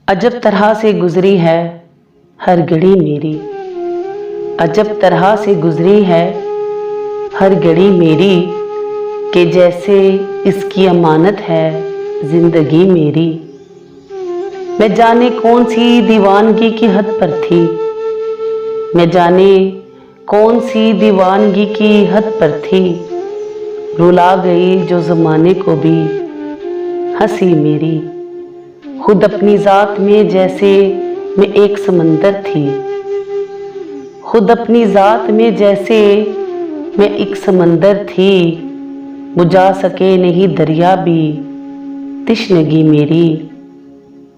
अजब तरह से गुजरी है हर घड़ी मेरी। अजब तरह से गुजरी है हर घड़ी मेरी, कि जैसे इसकी अमानत है जिंदगी मेरी। मैं जाने कौन सी दीवानगी की हद पर थी, मैं जाने कौन सी दीवानगी की हद पर थी। रुला गई जो ज़माने को भी हंसी मेरी। खुद अपनी ज़ात में जैसे मैं एक समंदर थी, खुद अपनी ज़ात में जैसे मैं एक समंदर थी। बुझा सके नहीं दरिया भी तिश्नगी मेरी।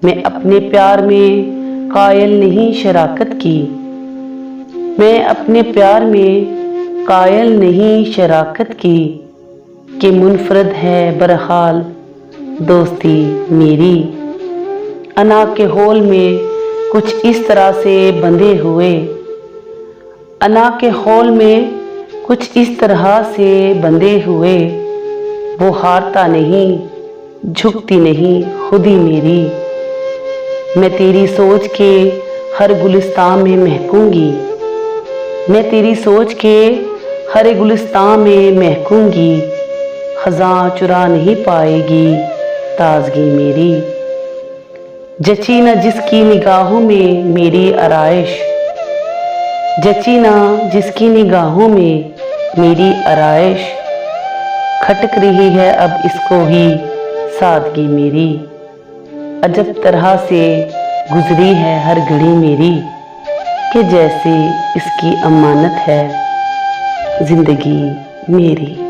मैं अपने प्यार में कायल नहीं शराकत की, मैं अपने प्यार में कायल नहीं शराकत की, कि मुनफरद है बरहाल दोस्ती मेरी। अना के होल में कुछ इस तरह से बंधे हुए, अना के होल में कुछ इस तरह से बंधे हुए। वो हारता नहीं झुकती नहीं खुदी मेरी। मैं तेरी सोच के हर गुलिस्तान में महकूंगी, मैं तेरी सोच के हर गुलिस्तान में महकूंगी। खज़ां चुरा नहीं पाएगी ताजगी मेरी। जची न जिसकी निगाहों में मेरी आराइश, जची न जिसकी निगाहों में मेरी आराइश। खटक रही है अब इसको ही सादगी मेरी। अजब तरह से गुजरी है हर घड़ी मेरी, कि जैसे इसकी अमानत है जिंदगी मेरी।